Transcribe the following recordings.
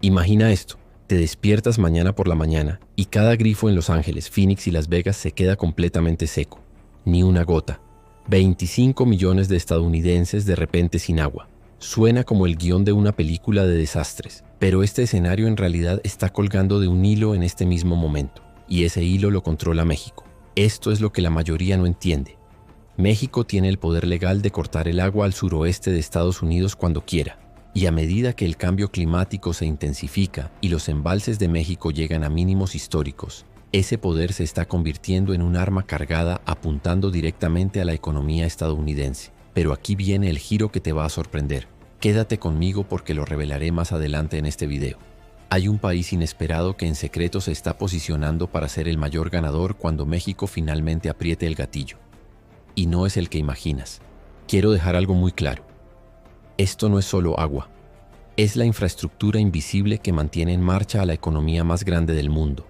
Imagina esto, te despiertas mañana por la mañana y cada grifo en Los Ángeles, Phoenix y Las Vegas se queda completamente seco. Ni una gota. 25 millones de estadounidenses de repente sin agua. Suena como el guión de una película de desastres, pero este escenario en realidad está colgando de un hilo en este mismo momento, y ese hilo lo controla México. Esto es lo que la mayoría no entiende. México tiene el poder legal de cortar el agua al suroeste de Estados Unidos cuando quiera, y a medida que el cambio climático se intensifica y los embalses de México llegan a mínimos históricos, ese poder se está convirtiendo en un arma cargada apuntando directamente a la economía estadounidense. Pero aquí viene el giro que te va a sorprender. Quédate conmigo porque lo revelaré más adelante en este video. Hay un país inesperado que en secreto se está posicionando para ser el mayor ganador cuando México finalmente apriete el gatillo. Y no es el que imaginas. Quiero dejar algo muy claro. Esto no es solo agua. Es la infraestructura invisible que mantiene en marcha a la economía más grande del mundo.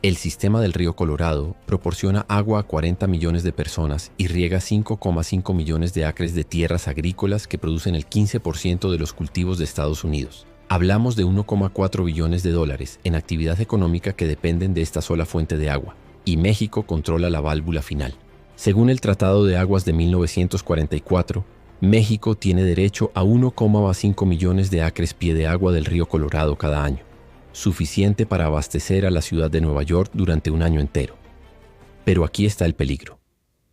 El sistema del río Colorado proporciona agua a 40 millones de personas y riega 5,5 millones de acres de tierras agrícolas que producen el 15% de los cultivos de Estados Unidos. Hablamos de 1,4 billones de dólares en actividad económica que dependen de esta sola fuente de agua, y México controla la válvula final. Según el Tratado de Aguas de 1944, México tiene derecho a 1,5 millones de acres pie de agua del río Colorado cada año, suficiente para abastecer a la ciudad de Nueva York durante un año entero. Pero aquí está el peligro.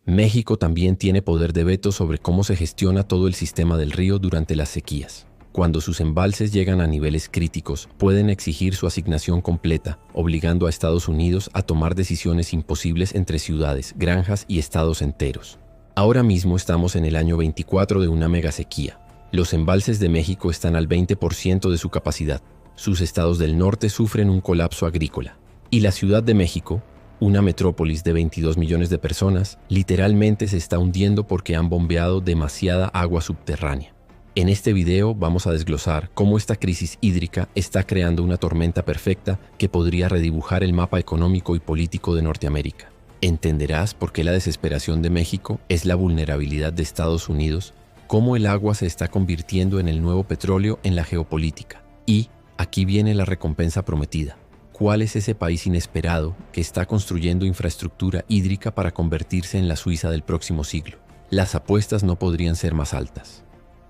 México también tiene poder de veto sobre cómo se gestiona todo el sistema del río durante las sequías. Cuando sus embalses llegan a niveles críticos, pueden exigir su asignación completa, obligando a Estados Unidos a tomar decisiones imposibles entre ciudades, granjas y estados enteros. Ahora mismo estamos en el año 24 de una megasequía. Los embalses de México están al 20% de su capacidad. Sus estados del norte sufren un colapso agrícola. Y la Ciudad de México, una metrópolis de 22 millones de personas, literalmente se está hundiendo porque han bombeado demasiada agua subterránea. En este video vamos a desglosar cómo esta crisis hídrica está creando una tormenta perfecta que podría redibujar el mapa económico y político de Norteamérica. Entenderás por qué la desesperación de México es la vulnerabilidad de Estados Unidos, cómo el agua se está convirtiendo en el nuevo petróleo en la geopolítica. Y aquí viene la recompensa prometida. ¿Cuál es ese país inesperado que está construyendo infraestructura hídrica para convertirse en la Suiza del próximo siglo? Las apuestas no podrían ser más altas.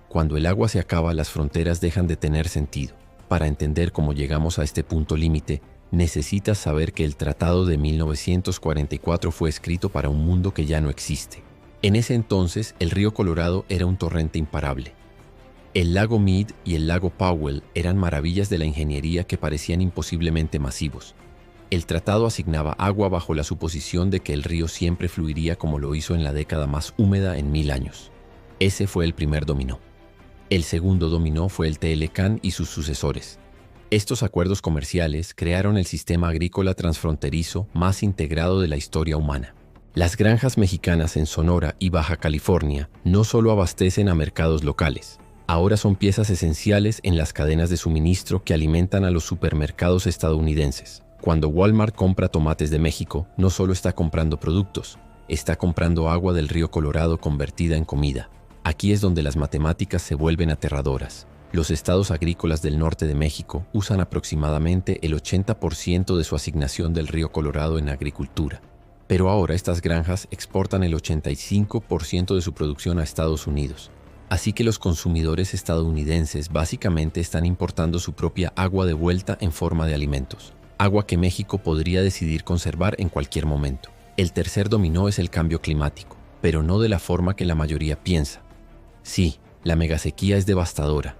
Cuando el agua se acaba, las fronteras dejan de tener sentido. Para entender cómo llegamos a este punto límite, necesitas saber que el Tratado de 1944 fue escrito para un mundo que ya no existe. En ese entonces, el río Colorado era un torrente imparable. El lago Meade y el lago Powell eran maravillas de la ingeniería que parecían imposiblemente masivos. El tratado asignaba agua bajo la suposición de que el río siempre fluiría como lo hizo en la década más húmeda en 1000 años. Ese fue el primer dominó. El segundo dominó fue el Telecán y sus sucesores. Estos acuerdos comerciales crearon el sistema agrícola transfronterizo más integrado de la historia humana. Las granjas mexicanas en Sonora y Baja California no solo abastecen a mercados locales, ahora son piezas esenciales en las cadenas de suministro que alimentan a los supermercados estadounidenses. Cuando Walmart compra tomates de México, no solo está comprando productos, está comprando agua del río Colorado convertida en comida. Aquí es donde las matemáticas se vuelven aterradoras. Los estados agrícolas del norte de México usan aproximadamente el 80% de su asignación del río Colorado en agricultura. Pero ahora estas granjas exportan el 85% de su producción a Estados Unidos. Así que los consumidores estadounidenses básicamente están importando su propia agua de vuelta en forma de alimentos. Agua que México podría decidir conservar en cualquier momento. El tercer dominó es el cambio climático, pero no de la forma que la mayoría piensa. Sí, la megasequía es devastadora,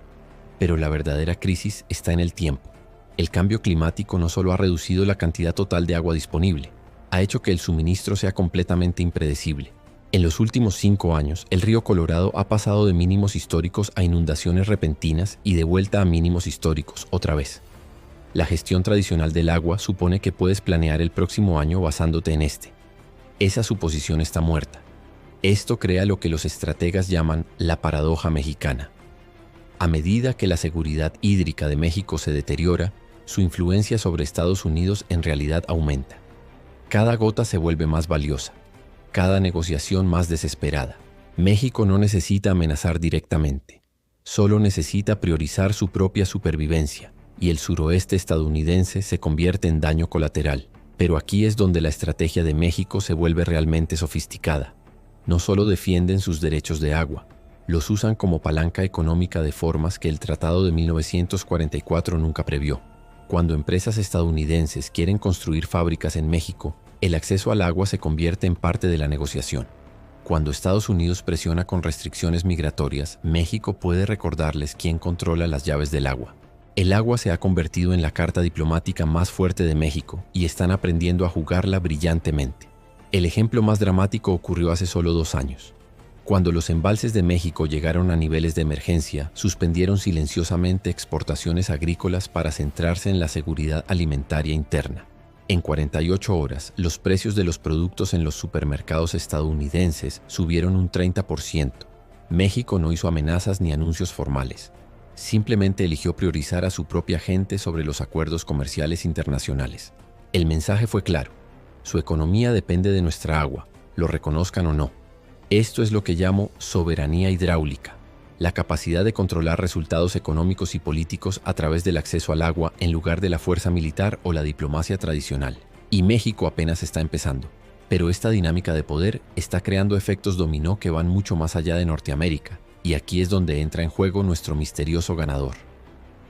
pero la verdadera crisis está en el tiempo. El cambio climático no solo ha reducido la cantidad total de agua disponible, ha hecho que el suministro sea completamente impredecible. En los últimos 5 años, el río Colorado ha pasado de mínimos históricos a inundaciones repentinas y de vuelta a mínimos históricos otra vez. La gestión tradicional del agua supone que puedes planear el próximo año basándote en este. Esa suposición está muerta. Esto crea lo que los estrategas llaman la paradoja mexicana. A medida que la seguridad hídrica de México se deteriora, su influencia sobre Estados Unidos en realidad aumenta. Cada gota se vuelve más valiosa, cada negociación más desesperada. México no necesita amenazar directamente, solo necesita priorizar su propia supervivencia. y el suroeste estadounidense se convierte en daño colateral. Pero aquí es donde la estrategia de México se vuelve realmente sofisticada. No solo defienden sus derechos de agua, los usan como palanca económica de formas que el Tratado de 1944 nunca previó. Cuando empresas estadounidenses quieren construir fábricas en México, el acceso al agua se convierte en parte de la negociación. Cuando Estados Unidos presiona con restricciones migratorias, México puede recordarles quién controla las llaves del agua. El agua se ha convertido en la carta diplomática más fuerte de México y están aprendiendo a jugarla brillantemente. El ejemplo más dramático ocurrió hace solo 2 años. Cuando los embalses de México llegaron a niveles de emergencia, suspendieron silenciosamente exportaciones agrícolas para centrarse en la seguridad alimentaria interna. En 48 horas, los precios de los productos en los supermercados estadounidenses subieron un 30%. México no hizo amenazas ni anuncios formales. Simplemente eligió priorizar a su propia gente sobre los acuerdos comerciales internacionales. El mensaje fue claro: su economía depende de nuestra agua, lo reconozcan o no. Esto es lo que llamo soberanía hidráulica, la capacidad de controlar resultados económicos y políticos a través del acceso al agua en lugar de la fuerza militar o la diplomacia tradicional. Y México apenas está empezando. Pero esta dinámica de poder está creando efectos dominó que van mucho más allá de Norteamérica. Y aquí es donde entra en juego nuestro misterioso ganador.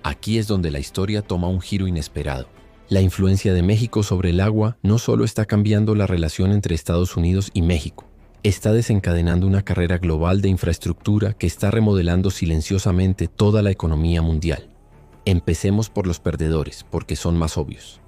Aquí es donde la historia toma un giro inesperado. La influencia de México sobre el agua no solo está cambiando la relación entre Estados Unidos y México, está desencadenando una carrera global de infraestructura que está remodelando silenciosamente toda la economía mundial. Empecemos por los perdedores, porque son más obvios.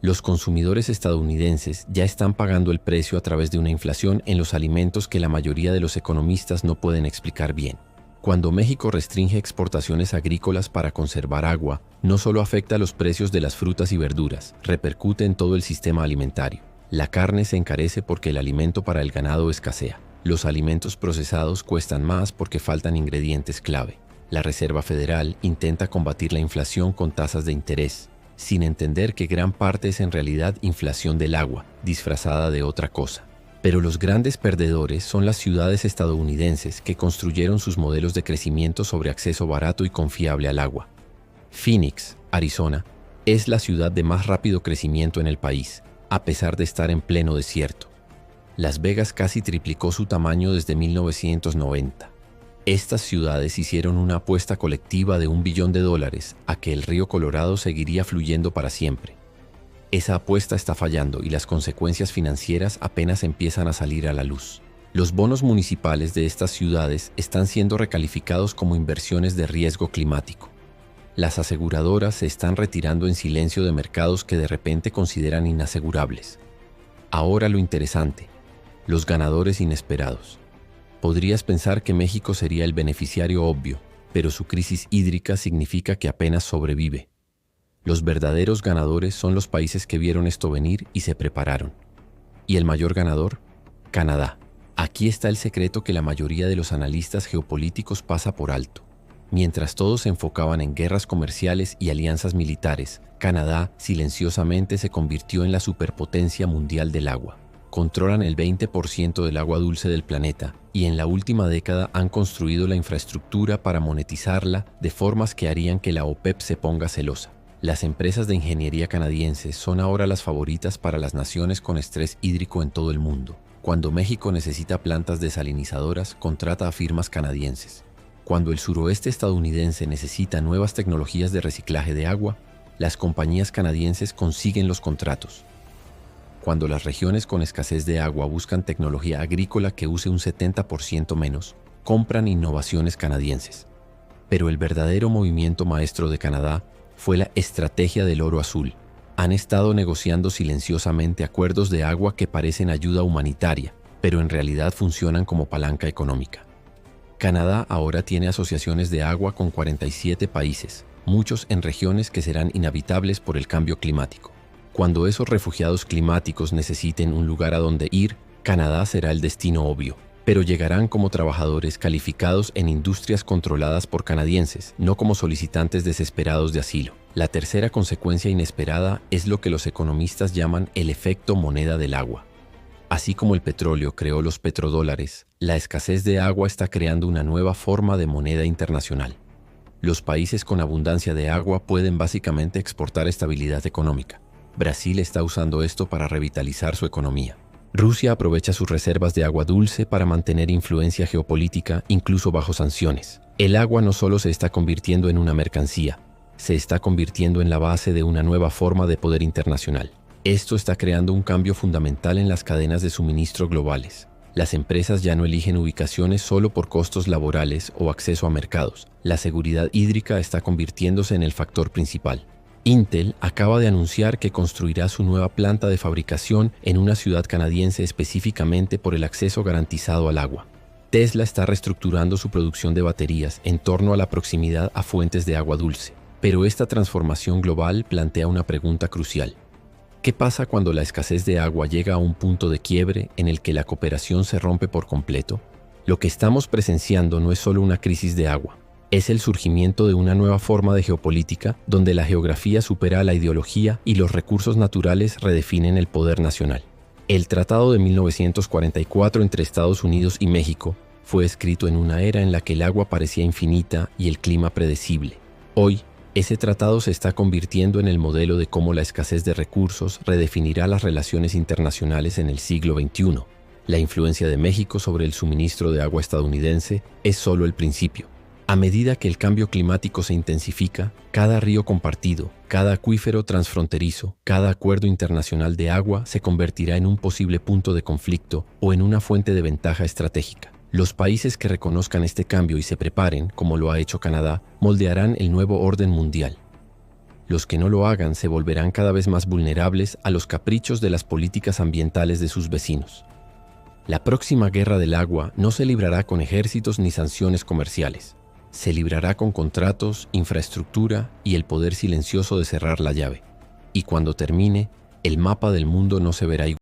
Los consumidores estadounidenses ya están pagando el precio a través de una inflación en los alimentos que la mayoría de los economistas no pueden explicar bien. Cuando México restringe exportaciones agrícolas para conservar agua, no solo afecta los precios de las frutas y verduras, repercute en todo el sistema alimentario. La carne se encarece porque el alimento para el ganado escasea. Los alimentos procesados cuestan más porque faltan ingredientes clave. La Reserva Federal intenta combatir la inflación con tasas de interés, sin entender que gran parte es en realidad inflación del agua, disfrazada de otra cosa. Pero los grandes perdedores son las ciudades estadounidenses que construyeron sus modelos de crecimiento sobre acceso barato y confiable al agua. Phoenix, Arizona, es la ciudad de más rápido crecimiento en el país, a pesar de estar en pleno desierto. Las Vegas casi triplicó su tamaño desde 1990. Estas ciudades hicieron una apuesta colectiva de $1 billón a que el río Colorado seguiría fluyendo para siempre. Esa apuesta está fallando y las consecuencias financieras apenas empiezan a salir a la luz. Los bonos municipales de estas ciudades están siendo recalificados como inversiones de riesgo climático. Las aseguradoras se están retirando en silencio de mercados que de repente consideran inasegurables. Ahora lo interesante, los ganadores inesperados. Podrías pensar que México sería el beneficiario obvio, pero su crisis hídrica significa que apenas sobrevive. Los verdaderos ganadores son los países que vieron esto venir y se prepararon. ¿Y el mayor ganador? Canadá. Aquí está el secreto que la mayoría de los analistas geopolíticos pasa por alto. Mientras todos se enfocaban en guerras comerciales y alianzas militares, Canadá silenciosamente se convirtió en la superpotencia mundial del agua. Controlan el 20% del agua dulce del planeta y en la última década han construido la infraestructura para monetizarla de formas que harían que la OPEP se ponga celosa. Las empresas de ingeniería canadienses son ahora las favoritas para las naciones con estrés hídrico en todo el mundo. Cuando México necesita plantas desalinizadoras, contrata a firmas canadienses. Cuando el suroeste estadounidense necesita nuevas tecnologías de reciclaje de agua, las compañías canadienses consiguen los contratos. Cuando las regiones con escasez de agua buscan tecnología agrícola que use un 70% menos, compran innovaciones canadienses. Pero el verdadero movimiento maestro de Canadá fue la estrategia del oro azul. Han estado negociando silenciosamente acuerdos de agua que parecen ayuda humanitaria, pero en realidad funcionan como palanca económica. Canadá ahora tiene asociaciones de agua con 47 países, muchos en regiones que serán inhabitables por el cambio climático. Cuando esos refugiados climáticos necesiten un lugar a donde ir, Canadá será el destino obvio. Pero llegarán como trabajadores calificados en industrias controladas por canadienses, no como solicitantes desesperados de asilo. La tercera consecuencia inesperada es lo que los economistas llaman el efecto moneda del agua. Así como el petróleo creó los petrodólares, la escasez de agua está creando una nueva forma de moneda internacional. Los países con abundancia de agua pueden básicamente exportar estabilidad económica. Brasil está usando esto para revitalizar su economía. Rusia aprovecha sus reservas de agua dulce para mantener influencia geopolítica incluso bajo sanciones. El agua no solo se está convirtiendo en una mercancía, se está convirtiendo en la base de una nueva forma de poder internacional. Esto está creando un cambio fundamental en las cadenas de suministro globales. Las empresas ya no eligen ubicaciones solo por costos laborales o acceso a mercados. La seguridad hídrica está convirtiéndose en el factor principal. Intel acaba de anunciar que construirá su nueva planta de fabricación en una ciudad canadiense específicamente por el acceso garantizado al agua. Tesla está reestructurando su producción de baterías en torno a la proximidad a fuentes de agua dulce. Pero esta transformación global plantea una pregunta crucial. ¿Qué pasa cuando la escasez de agua llega a un punto de quiebre en el que la cooperación se rompe por completo? Lo que estamos presenciando no es solo una crisis de agua, es el surgimiento de una nueva forma de geopolítica donde la geografía supera a la ideología y los recursos naturales redefinen el poder nacional. El Tratado de 1944 entre Estados Unidos y México fue escrito en una era en la que el agua parecía infinita y el clima predecible. Hoy, ese tratado se está convirtiendo en el modelo de cómo la escasez de recursos redefinirá las relaciones internacionales en el siglo XXI. La influencia de México sobre el suministro de agua estadounidense es solo el principio. A medida que el cambio climático se intensifica, cada río compartido, cada acuífero transfronterizo, cada acuerdo internacional de agua se convertirá en un posible punto de conflicto o en una fuente de ventaja estratégica. Los países que reconozcan este cambio y se preparen, como lo ha hecho Canadá, moldearán el nuevo orden mundial. Los que no lo hagan se volverán cada vez más vulnerables a los caprichos de las políticas ambientales de sus vecinos. La próxima guerra del agua no se librará con ejércitos ni sanciones comerciales. Se librará con contratos, infraestructura y el poder silencioso de cerrar la llave. Y cuando termine, el mapa del mundo no se verá igual.